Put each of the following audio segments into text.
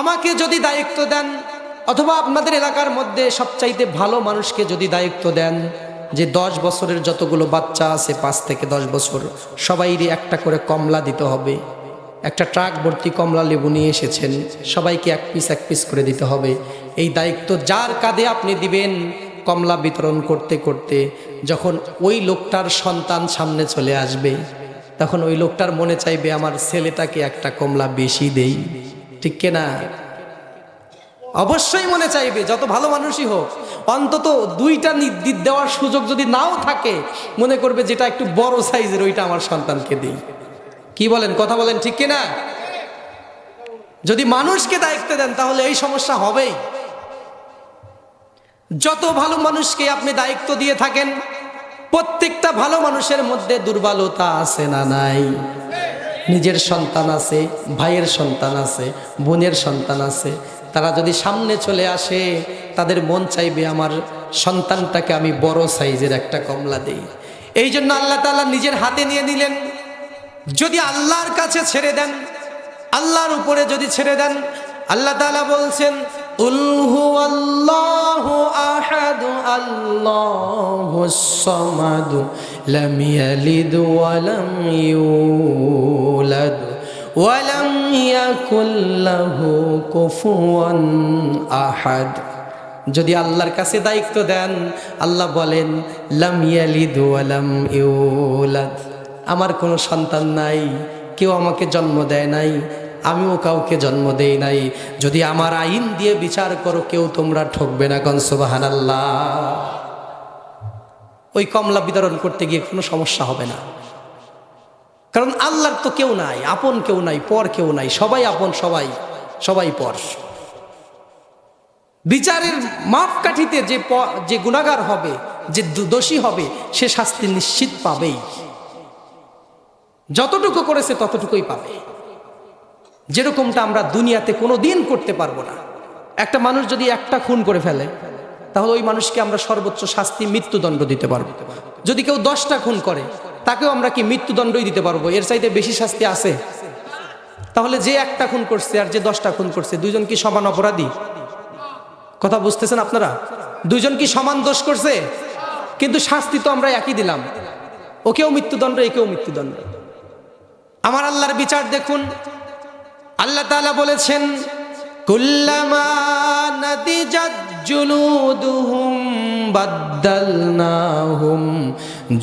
আমাকে যদি দায়িত্ব দেন, অথবা আপনাদের এলাকার মধ্যে সবচাইতে ভালো মানুষকে যদি দায়িত্ব দেন যে 10 বছরের যতগুলো বাচ্চা আছে 5 থেকে 10 বছর সবাইরই একটা করে কমলা দিতে হবে, একটা ট্রাক ভর্তি কমলা লেবু নিয়ে এসেছেন, সবাইকে এক পিস করে দিতে হবে। এই দায়িত্ব যার কাঁধে আপনি দিবেন, কমলা বিতরণ করতে করতে যখন ওই লোকটার সন্তান সামনে চলে আসবে, তখন ওই লোকটার মনে চাইবে আমার ছেলেটাকে একটা কমলা বেশি দেই, ঠিক কিনা? অবশ্যই মনে চাইবে, যত ভালো মানুষই হোক, অন্তত 2টা দেওয়ার সুযোগ যদি নাও থাকে, মনে করবে যেটা একটু বড় সাইজের ওইটা আমার সন্তানকে দিই। কি বলেন, কথা বলেন, ঠিক কিনা? যদি মানুষকে দায়িত্ব দেন তাহলে এই সমস্যা হবেই। যত ভালো মানুষকে আপনি দায়িত্ব দিয়ে থাকেন, প্রত্যেকটা ভালো মানুষের মধ্যে দুর্বলতা আছে না নাই? নিজের সন্তান আছে, ভাইয়ের সন্তান আছে, বোনের সন্তান আছে, তারা যদি সামনে চলে আসে তাদের মন চাইবে আমার সন্তানটাকে আমি বড় সাইজের একটা কমলা দেই। এই জন্য আল্লাহ তাআলা নিজের হাতে নিয়ে নিলেন। যদি আল্লাহর কাছে ছেড়ে দেন, আল্লাহর উপরে যদি ছেড়ে দেন, আল্লাহ তাআলা বলছেন উল হুয়াল্লাহু আহাদ আল্লাহুস সামাদ লাম ইয়ালিদ ওয়া লাম ইউলাদ ওয়া লাম ইয়াকুল লাহু কুফুয়ান আহাদ। যদি আল্লাহর কাছে দায়িত্ব দেন, আল্লাহ বলেন লাম ইয়ালিদ ওয়া লাম ইউলাদ, আমার কোনো সন্তান নাই, কেউ আমাকে জন্ম দেয় নাই, আমিও কাউকে জন্ম দেই নাই। যদি আমার আইন দিয়ে বিচার করো, কেউ তোমরা ঠকবে না। কোন সুবহানাল্লাহ। ওই কমলা বিতরণ করতে গিয়ে কোনো সমস্যা হবে না, কারণ আল্লাহর তো কেউ নাই, আপন কেউ নাই, পর কেউ নাই, সবাই আপন, সবাই পর। বিচারের মাপকাঠিতে যে গুনাহগার হবে, যে দোষী হবে, সে শাস্তি নিশ্চিত পাবেই। যতটুকু করেছে ততটুকুই পাবে। যেরকমটা আমরা দুনিয়াতে কোনো দিন করতে পারবো না। একটা মানুষ যদি একটা খুন করে ফেলে, তাহলে ওই মানুষকে আমরা সর্বোচ্চ শাস্তি মৃত্যুদণ্ড দিতে পারবো। যদি কেউ 10টা খুন করে, তাকেও আমরা কি মৃত্যুদণ্ডই দিতে পারবো? এর চাইতে বেশি শাস্তি আছে? তাহলে যে একটা খুন করছে আর যে 10টা খুন করছে, দুইজন কি সমান অপরাধী? কথা বুঝতেছেন আপনারা? দুইজন কি সমান দোষ করছে? কিন্তু শাস্তি তো আমরা একই দিলাম, ওকেও মৃত্যুদণ্ড, একেও মৃত্যুদণ্ড। আমার আল্লাহর বিচার দেখুন। আল্লাহ তাআলা বলেছেন কুল্লামা নাদিজাত জুলুদুহুম বাদদালনাহুম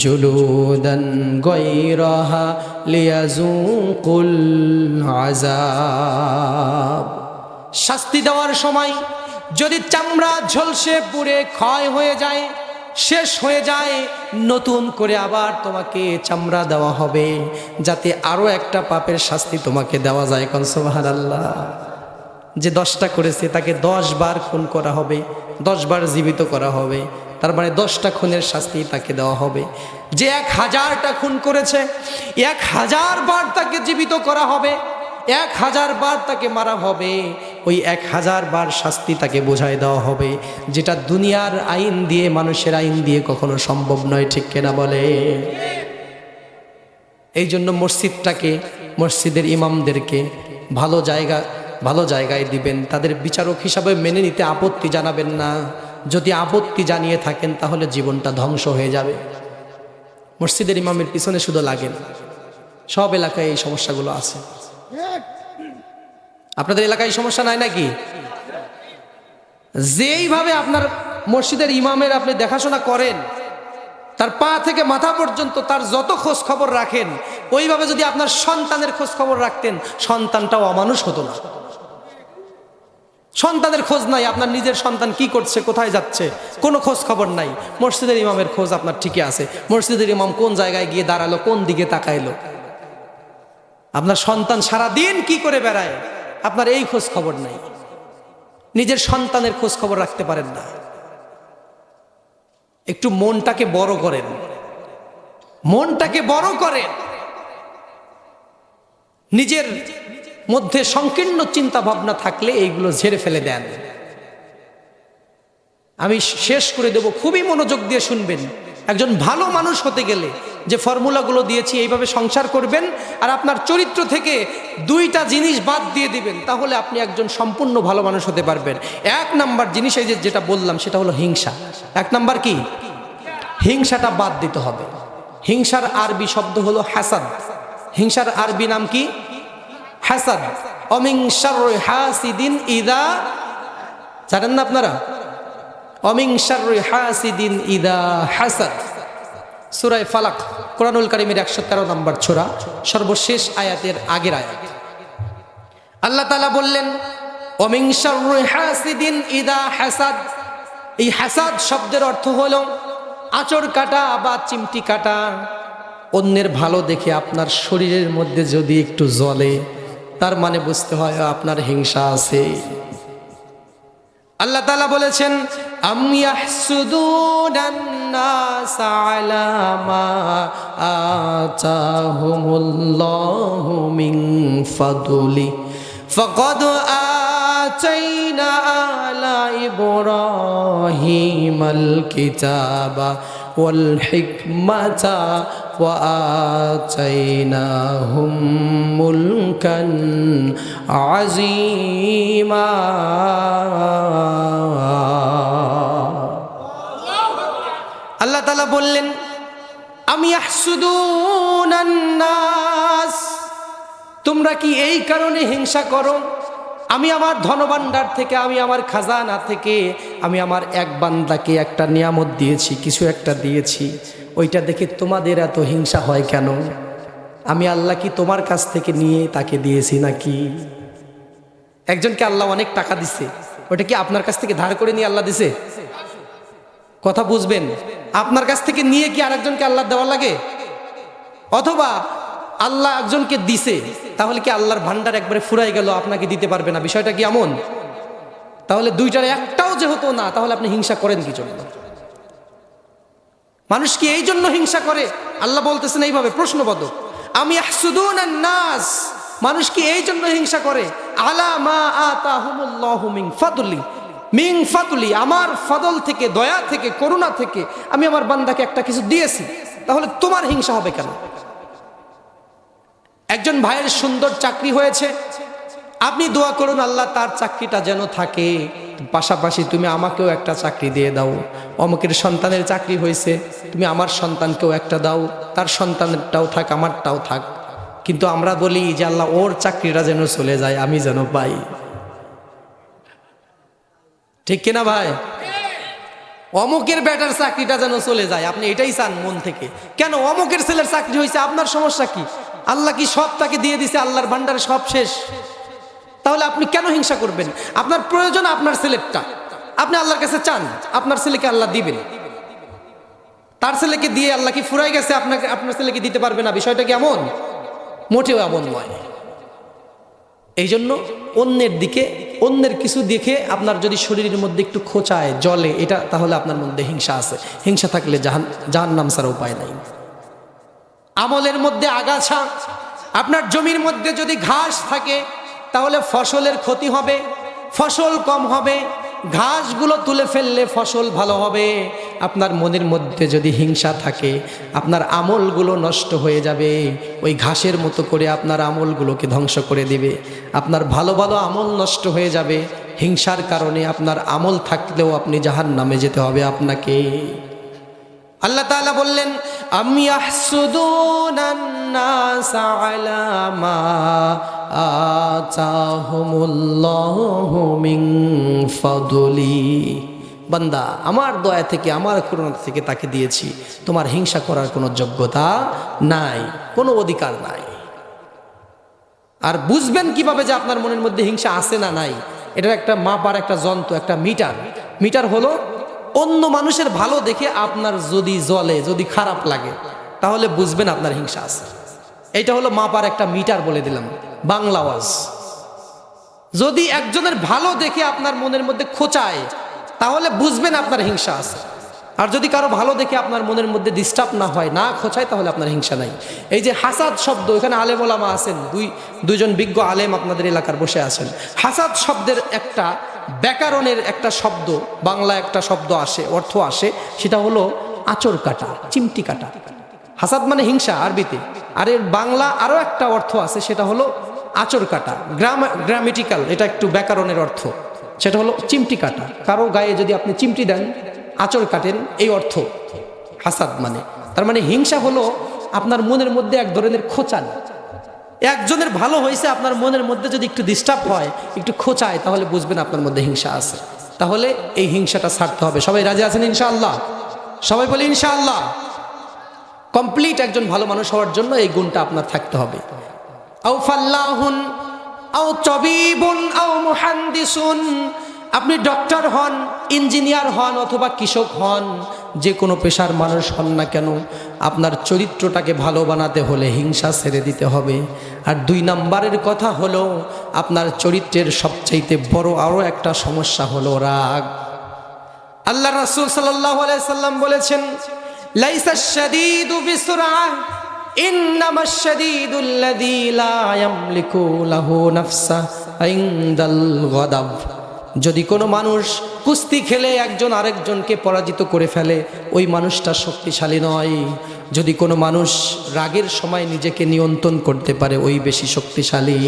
জুলুদান গায়রাহা লিয়াযুকুল আযাব। শাস্তি দেওয়ার সময় যদি চামড়া ঝলসে পুড়ে ক্ষয় হয়ে যায়, শেষ হয়ে যায়, নতুন করে আবার তোমাকে চামড়া দেওয়া হবে, যাতে আরো একটা পাপের শাস্তি তোমাকে দেওয়া যায়। কোন সুবহানাল্লাহ। যে 10টা করেছে তাকে 10 বার খুন করা হবে, 10 বার জীবিত করা হবে, তার মানে 10টা খুনের শাস্তি তাকে দেওয়া হবে। যে 1000টা খুন করেছে, 1000 বার তাকে জীবিত করা হবে, 1000 বার তাকে মারা হবে, ওই 1000 বার শাস্তি তাকে বোঝায় দেওয়া হবে, যেটা দুনিয়ার আইন দিয়ে, মানুষের আইন দিয়ে কখনো সম্ভব নয়। ঠিক কিনা বলে? এই জন্য মসজিদটাকে, মসজিদের ইমামদেরকে ভালো জায়গায় দিবেন, তাদের বিচারক হিসাবে মেনে নিতে আপত্তি জানাবেন না। যদি আপত্তি জানিয়ে থাকেন তাহলে জীবনটা ধ্বংস হয়ে যাবে। মসজিদের ইমামের পিছনে শুধু লাগেন। সব এলাকায় এই সমস্যাগুলো আছে। আপনাদের এলাকায় সমস্যা নাই নাকি? যেইভাবে আপনার মসজিদের ইমামের আপনি দেখাশোনা করেন, তার পা থেকে মাথা পর্যন্ত তার যত খোঁজ খবর রাখেন, ওইভাবে যদি আপনার সন্তানের খোঁজ খবর রাখতেন, সন্তানটাও অমানুষ হতো না। সন্তানের খোঁজ নাই, আপনার নিজের সন্তান কি করছে, কোথায় যাচ্ছে, কোনো খোঁজ খবর নাই। মসজিদের ইমামের খোঁজ আপনার ঠিকই আছে। মসজিদের ইমাম কোন জায়গায় গিয়ে দাঁড়ালো, কোন দিকে তাকাইলো, আপনার সন্তান সারা দিন কি করে বেড়ায়, আপনার এই খোঁজ খবর নাই। নিজের সন্তানের খোঁজ খবর রাখতে পারেন না। একটু মনটাকে বড় করেন, মনটাকে বড় করেন। নিজের মধ্যে সংকীর্ণ চিন্তা ভাবনা থাকলে এইগুলো ঝেড়ে ফেলে দেন। আমি শেষ করে দেব, খুবই মনোযোগ দিয়ে শুনবেন। একজন ভালো মানুষ হতে গেলে যে ফর্মুলাগুলো দিয়েছি এইভাবে সংসার করবেন, আর আপনার চরিত্র থেকে দুইটা জিনিস বাদ দিয়ে দিবেন, তাহলে আপনি একজন সম্পূর্ণ ভালো মানুষ হতে পারবেন। এক নাম্বার জিনিস এই যেটা বললাম সেটা হলো হিংসা। এক নাম্বার কি? হিংসাটা বাদ দিতে হবে। হিংসার আরবি শব্দ হলো হাসাদ। হিংসার আরবি নাম কি? হাসাদ। অমিন শাররি হাসিদিন ইদা, জানেন না আপনারা? অমিন শাররি হাসিদিন ইদা হাসাদ, সূরা ফালাক, কোরআনুল কারীমের 113 নম্বর সূরা, সর্বশেষ আয়াতের আগের আয়াত। আল্লাহ তাআলা বললেন অমিন শাররি হাসিদিন ইদা হাসাদ। এই হাসাদ শব্দের অর্থ হলো আঁচড় কাটা বা চিমটি কাটা। অন্যের ভালো দেখে আপনার শরীরের মধ্যে যদি একটু জ্বলে, তার মানে বুঝতে হয় আপনার হিংসা আছে। আল্লাহ তাআলা বলেছেন আম ইয়াহসুদুনান নাস আলা মা আতাহুমুল্লাহু মিন ফাদলি ফাকাদ আতাইনা আলা ইব্রাহিমাল কিতাবা ওয়াল হিকমাতা ওয়া আতাইনাহুম মুলকান আযীমা। আল্লাহ তাআলা বললেন আম ইয়াহসুদুনান নাস, তোমরা কি এই কারণে হিংসা করো? আমি আমার ধনভাণ্ডার থেকে, আমি আমার খাজানা থেকে, আমি আমার এক বান্দাকে একটা নিয়ামত দিয়েছি, কিছু একটা দিয়েছি, ওইটা দেখে তোমাদের এত হিংসা হয় কেন? আমি আল্লাহ কি তোমার কাছ থেকে নিয়ে তাকে দিয়েছি নাকি? একজনকে আল্লাহ অনেক টাকা দিছে, ওটা কি আপনার কাছ থেকে ধার করে নিয়ে আল্লাহ দিছে? কথা বুঝবেন, আপনার কাছ থেকে নিয়ে কি আরেকজনকে আল্লাহ দেওয়া লাগে? অথবা আল্লাহ একজনকে দিছে, তাহলে কি আল্লাহর ভান্ডার একবারে ফুরাই গেল, আপনাকে দিতে পারবে না? বিষয়টা কি এমন? তাহলে দুইটার একটাও যেহেতু না, তাহলে আপনি হিংসা করেন কি জন্য? মানুষ কি এই জন্য হিংসা করে? আল্লাহ বলতেছেন এইভাবে প্রশ্নবোধক, আম ইয়াহসুদুনান নাস, মানুষ কি এই জন্য হিংসা করে? আলা মা আতাহুমুল্লাহু মিন ফাদলি, মিন ফাদলি, আমার ফদল থেকে, দয়া থেকে, করুণা থেকে আমি আমার বান্দাকে একটা কিছু দিয়েছি, তাহলে তোমার হিংসা হবে কেন? একজন ভাইয়ের সুন্দর চাকরি হয়েছে, আপনি দোয়া করুন আল্লাহ তার চাকরিটা যেন থাকে, পাশাপাশি তুমি আমাকেও একটা চাকরি দিয়ে দাও। অমুকের সন্তানের চাকরি হয়েছে, তুমি আমার সন্তানকেও একটা দাও, তার সন্তানেরটাও থাক, আমারটাও থাক। কিন্তু আমরা বলি যে আল্লাহ ওর চাকরিটা যেন চলে যায়, আমি যেন পাই। ঠিক কিনা ভাই? অমুকের বেটার চাকরিটা যেন চলে যায়, আপনি এটাই চান মন থেকে। কেন? অমুকের ছেলের চাকরি হয়েছে, আপনার সমস্যা কি? আল্লাহ কি সব তাকে দিয়ে দিছে? আল্লাহর ভান্ডারে সব শেষ। তাহলে আপনি কেন হিংসা করবেন? আপনার প্রয়োজন আপনার ছেলেরটা, আপনি আল্লাহর কাছে চান, আপনার ছেলেকে আল্লাহ দিবেন। তার ছেলেকে দিয়ে আল্লাহ কি ফুরাই গেছে আপনাকে, আপনার ছেলেকে দিতে পারবে না? বিষয়টা কি এমন? মোটেও এমন নয়। এই জন্য অন্যের দিকে, অন্যের কিছু দেখে আপনার যদি শরীরের মধ্যে একটু খোঁচায়, জ্বলে, এটা তাহলে আপনার মধ্যে হিংসা আছে। হিংসা থাকলে জাহান্নাম ছাড়া উপায় নাই। আমলের মধ্যে আগাছা, আপনার জমির মধ্যে যদি ঘাস থাকে তাহলে ফসলের ক্ষতি হবে, ফসল কম হবে। ঘাসগুলো তুলে ফেললে ফসল ভালো হবে। আপনার মনের মধ্যে যদি হিংসা থাকে, আপনার আমলগুলো নষ্ট হয়ে যাবে, ওই ঘাসের মতো করে আপনার আমলগুলোকে ধ্বংস করে দিবে। আপনার ভালো ভালো আমল নষ্ট হয়ে যাবে হিংসার কারণে। আপনার আমল থাকলেও আপনি জাহান্নামে যেতে হবে আপনাকে। আল্লাহ তাআলা বললেন আম ইয়াহসুদুনান নাস আলা মা আতাহুমুল্লাহু মিন ফাদলি, বান্দা আমার দয়া থেকে, আমার করুণা থেকে তাকে দিয়েছি, তোমার হিংসা করার কোনো যোগ্যতা নাই, কোনো অধিকার নাই। আর বুঝবেন কিভাবে যে আপনার মনের মধ্যে হিংসা আছে না নাই? এটার একটা মাপার একটা যন্ত্র, একটা মিটার। মিটার হলো অন্য মানুষের ভালো দেখে আপনার যদি জ্বলে, যদি খারাপ লাগে, তাহলে বুঝবেন আপনার হিংসা আছে। এটা হলো মাপার একটা মিটার, বলে দিলাম বাংলা ওয়াজ। যদি একজনের ভালো দেখে আপনার মনের মধ্যে খোঁচায়, তাহলে বুঝবেন আপনার হিংসা আছে। আর যদি কারো ভালো দেখে আপনার মনের মধ্যে ডিস্টার্ব না হয়, না খোঁচায়, তাহলে আপনার হিংসা নাই। এই যে হাসাদ শব্দ, এখানে আলেম ওলামা আছেন, দুইজন বিজ্ঞ আলেম আপনাদের এলাকার বসে আছেন। হাসাদ শব্দের একটা ব্যাকরণের একটা শব্দ, বাংলা একটা শব্দ আসে, অর্থ আসে, সেটা হলো আঁচড় কাটা, চিমটি কাটা। হাসাদ মানে হিংসা আরবিতে। আর এর বাংলা আরও একটা অর্থ আছে, সেটা হলো আঁচড় কাটা। গ্রামেটিক্যাল, এটা একটু ব্যাকরণের অর্থ, সেটা হলো চিমটি কাটা। কারো গায়ে যদি আপনি চিমটি দেন, আঁচড় কাটেন, এই অর্থ হাসাদ মানে। তার মানে হিংসা হলো আপনার মনের মধ্যে এক ধরনের খোঁচান। একজনের ভালো হয়েছে, আপনার মনের মধ্যে যদি একটু ডিস্টার্ব হয়, একটু খোঁচায়, তাহলে বুঝবেন আপনার মধ্যে হিংসা আছে। তাহলে এই হিংসাটা ছাড়তে হবে। সবাই রাজি আছেন ইনশাআল্লাহ? সবাই বলি ইনশাআল্লাহ। কমপ্লিট একজন ভালো মানুষ হওয়ার জন্য এই গুণটা আপনার থাকতে হবে। আও ফাল্লাহুন আও তবিবুন আও মুহান্দিসুন, আপনি ডক্টর হন, ইঞ্জিনিয়ার হন, অথবা কৃষক হন, যে কোনো পেশার মানুষ হন না কেন, আপনার চরিত্রটাকে ভালো বানাতে হলে হিংসা ছেড়ে দিতে হবে। আর 2 নম্বরের কথা হলো, আপনার চরিত্রের সবচাইতে বড় আরও একটা সমস্যা হলো রাগ। আল্লাহ রাসূল সাল্লাল্লাহু আলাইহি সাল্লাম বলেছেন, লাইসাশ শাদীদু বিসুরআহ ইন্নামাশ শাদীদুল্লাযী লা ইয়ামলিকু লাহু নাফসা ইনদাল গাদাব। যদি কোনো মানুষ কুস্তি খেলে একজন আরেকজনকে পরাজিত করে ফেলে, ওই মানুষটা শক্তিশালী নয়। যদি কোনো মানুষ রাগের সময় নিজেকে নিয়ন্ত্রণ করতে পারে, ওই বেশি শক্তিশালী।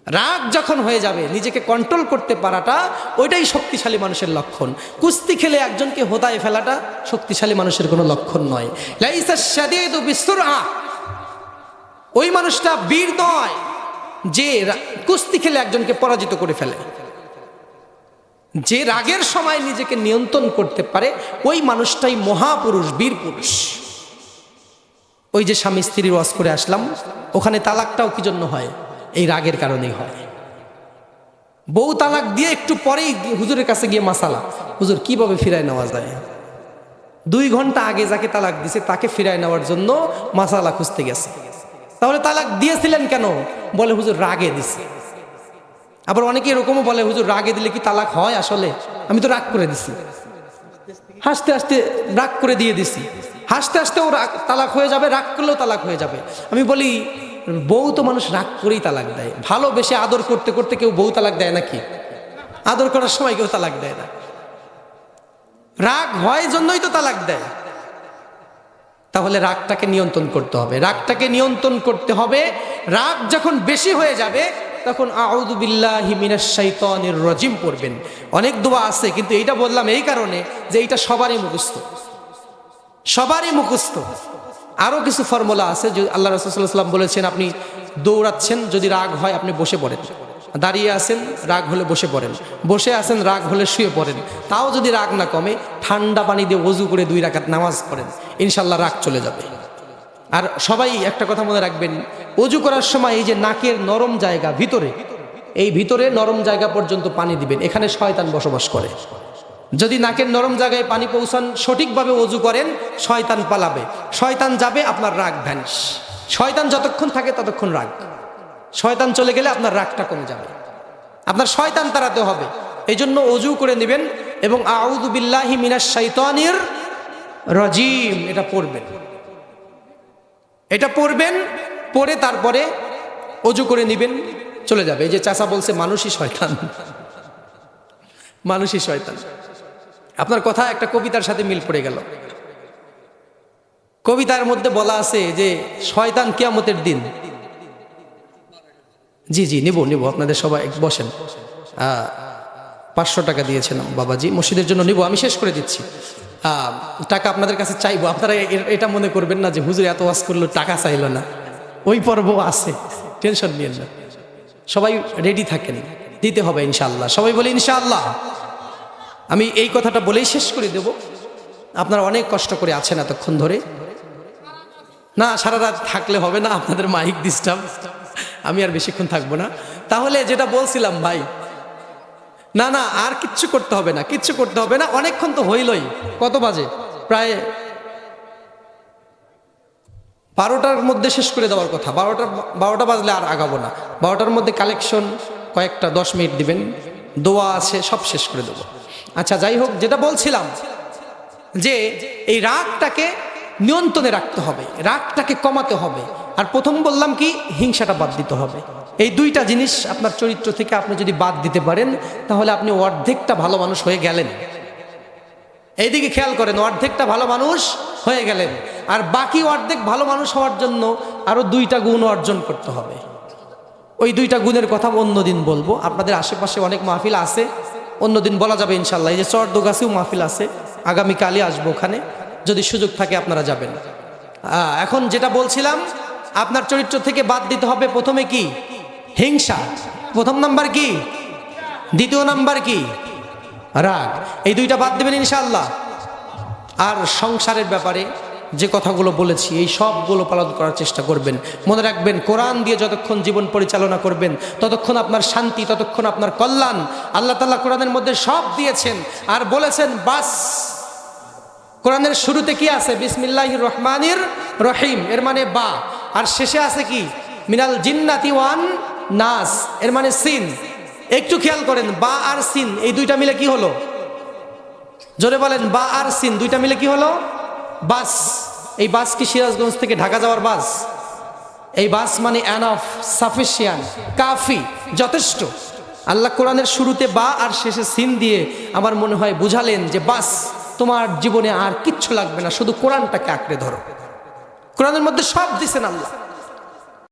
রাগ যখন হয়ে যাবে, নিজেকে কন্ট্রোল করতে পারাটা, ওইটাই শক্তিশালী মানুষের লক্ষণ। কুস্তি খেলে একজনকে হোদায় ফেলাটা শক্তিশালী মানুষের কোনো লক্ষণ নয়। লাইসাশ শাদীদু বিসুরআহ, ওই মানুষটা বীর নয় যে কুস্তি খেলে একজনকে পরাজিত করে ফেলে। যে রাগের সময় নিজেকে নিয়ন্ত্রণ করতে পারে, ওই মানুষটাই মহাপুরুষ, বীর পুরুষ। ওই যে স্বামী স্ত্রীর ওয়াজ করে আসলাম, ওখানে তালাকটাও কি জন্য হয়? এই রাগের কারণেই হয়। বউ তালাক দিয়ে একটু পরেই হুজুরের কাছে গিয়ে মাসালা, হুজুর কিভাবে ফিরায় নেওয়া যায়? 2 ঘন্টা আগে যাকে তালাক দিছে তাকে ফিরায় নেওয়ার জন্য মাসালা খুঁজতে গেছে। তাহলে তালাক দিয়েছিলেন কেন? বলে হুজুর রাগে দিছে। আবার অনেকে এরকমও বলে, হুজুর রাগে দিলে কি তালাক হয়? আসলে আমি তো রাগ করে দিছি, হাসতে হাসতে রাগ করে দিয়ে দিছি, হাসতে হাসতে ও তালাক হয়ে যাবে, রাগ করলেও তালাক হয়ে যাবে। আমি বলি, বউ তো মানুষ রাগ করেই তালাক দেয়। ভালোবেসে আদর করতে করতে কেউ বউ তালাক দেয় নাকি? আদর করার সময় কেউ তালাক দেয় না। রাগ হয় জন্যই তো তালাক দেয়। তাহলে রাগটাকে নিয়ন্ত্রণ করতে হবে, রাগটাকে নিয়ন্ত্রণ করতে হবে। রাগ যখন বেশি হয়ে যাবে, তখন আউযু বিল্লাহি মিনাশ শাইতানির রাজিম পড়বেন। অনেক দোয়া আছে, কিন্তু এইটা বললাম এই কারণে যে এইটা সবারই মুখস্থ, সবারই মুখস্থ। আরও কিছু ফর্মুলা আছে। আল্লাহ রাসূল সাল্লাল্লাহু আলাইহি ওয়াসাল্লাম বলেছেন, আপনি দৌড়াচ্ছেন, যদি রাগ হয় আপনি বসে পড়েন। দাঁড়িয়ে আছেন, রাগ হলে বসে পড়েন। বসে আছেন, রাগ হলে শুয়ে পড়েন। তাও যদি রাগ না কমে, ঠান্ডা পানি দিয়ে ওযু করে 2 রাকাত নামাজ পড়েন, ইনশাআল্লাহ রাগ চলে যাবে। আর সবাই একটা কথা মনে রাখবেন, ওযু করার সময় এই যে নাকের নরম জায়গা ভিতরে, এই ভিতরে নরম জায়গা পর্যন্ত পানি দিবেন। এখানে শয়তান বসবাস করে। যদি নাকের নরম জায়গায় পানি পৌঁছান, সঠিকভাবে ওযু করেন, শয়তান পালাবে, শয়তান যাবে, আপনার রাগ ভ্যানিশ। শয়তান যতক্ষণ থাকে ততক্ষণ রাগ, শয়তান চলে গেলে আপনার রাগটা কমে যাবে। আপনার শয়তান তাড়াতে হবে। এই জন্য ওযু করে নেবেন এবং আউযু বিল্লাহি মিনাশ শাইতানির রাজিম এটা পড়বেন, এটা পড়বেন। পড়ে তারপরে ওযু করে নেবেন, চলে যাবে। এই যে চাচা বলছে মানুষই শয়তান, মানুষই শয়তান। আপনার কথা একটা কবিতার সাথে মিল পড়ে গেল। কবিতার মধ্যে বলা আছে যে শয়তান কিয়ামতের দিন, জি জি নিব, আপনাদের সবাই বসেন। 500 টাকা দিয়েছিলাম বাবাজি মসজিদের জন্য, নিব, আমি শেষ করে দিচ্ছি। টাকা আপনাদের কাছে চাইবো। আপনারা এটা মনে করবেন না যে হুজুর এত ওয়াজ করলো টাকা চাইলো না, ওই পর্ব আছে, টেনশন নিয়েন না। সবাই রেডি থাকেন, দিতে হবে ইনশাআল্লাহ। সবাই বলি ইনশাআল্লাহ। আমি এই কথাটা বলেই শেষ করে দেব। আপনারা অনেক কষ্ট করে আছেন এতক্ষণ ধরে। না, সারা রাত থাকলে হবে না, আপনাদের মাইক ডিস্টার্ব। আমি আর বেশিক্ষণ থাকবো না। তাহলে যেটা বলছিলাম ভাই, না না আর কিচ্ছু করতে হবে না, কিচ্ছু করতে হবে না। অনেকক্ষণ তো হইলই। কত বাজে? প্রায় 12টার মধ্যে শেষ করে দেওয়ার কথা। 12টা বাজলে আর আগাবো না। 12টার মধ্যে কালেকশন কয়েকটা 10 মিনিট দিবেন, দোয়া আছে, সব শেষ করে দেবো। আচ্ছা, যাই হোক, যেটা বলছিলাম যে এই রাগটাকে নিয়ন্ত্রণে রাখতে হবে, রাগটাকে কমাতে হবে। আর প্রথম বললাম কি, হিংসাটা বাদ দিতে হবে। এই 2টা জিনিস আপনার চরিত্র থেকে আপনি যদি বাদ দিতে পারেন, তাহলে আপনি অর্ধেকটা ভালো মানুষ হয়ে গেলেন। এইদিকে খেয়াল করেন, অর্ধেকটা ভালো মানুষ হয়ে গেলেন। আর বাকি অর্ধেক ভালো মানুষ হওয়ার জন্য আরো 2টা গুণ অর্জন করতে হবে। ওই 2টা গুণের কথা অন্যদিন বলবো। আপনাদের আশেপাশে অনেক মাহফিল আছে, অন্যদিন বলা যাবে ইনশাল্লাহ। এই যে চরদোগাছিও মাহফিল আছে, আগামীকালই আসবো ওখানে, যদি সুযোগ থাকে আপনারা যাবেন। এখন যেটা বলছিলাম, আপনার চরিত্র থেকে বাদ দিতে হবে প্রথমে কি? হিংসা। প্রথম নাম্বার কি? দ্বিতীয় নাম্বার কি? রাগ। এই 2টা বাদ দেবেন ইনশাআল্লাহ। আর সংসারের ব্যাপারে যে কথাগুলো বলেছি এই সবগুলো পালন করার চেষ্টা করবেন। মনে রাখবেন, কোরআন দিয়ে যতক্ষণ জীবন পরিচালনা করবেন ততক্ষণ আপনার শান্তি, ততক্ষণ আপনার কল্যাণ। আল্লাহ তাআলা কোরআনের মধ্যে সব দিয়েছেন আর বলেছেন বাস। কোরআনের শুরুতে কি আছে? বিসমিল্লাহির রহমানির রহিম, এর মানে বা। আর শেষে আছে কি? মিনাল জিন্নাতি ওয়ান নাস, এর মানে সিন। একটু খেয়াল করেন, বা আর সিন এই 2টা মিলে কি হলো? জোরে বলেন, বা আর সিন 2টা মিলে কি হলো? বাস। এই বাস কি সিরাজগঞ্জ থেকে ঢাকা যাওয়ার বাস? এই বাস মানে এনাফ, সাফিসিয়েন্ট, কাফি, যথেষ্ট। আল্লাহ কোরআনের শুরুতে বা আর শেষে সিন দিয়ে আমার মনে হয় বুঝালেন যে বাস, তোমার জীবনে আর কিচ্ছু লাগবে না, শুধু কোরআনটাকে আঁকড়ে ধরো। কোরআনের মধ্যে সব দিছেন আল্লাহ।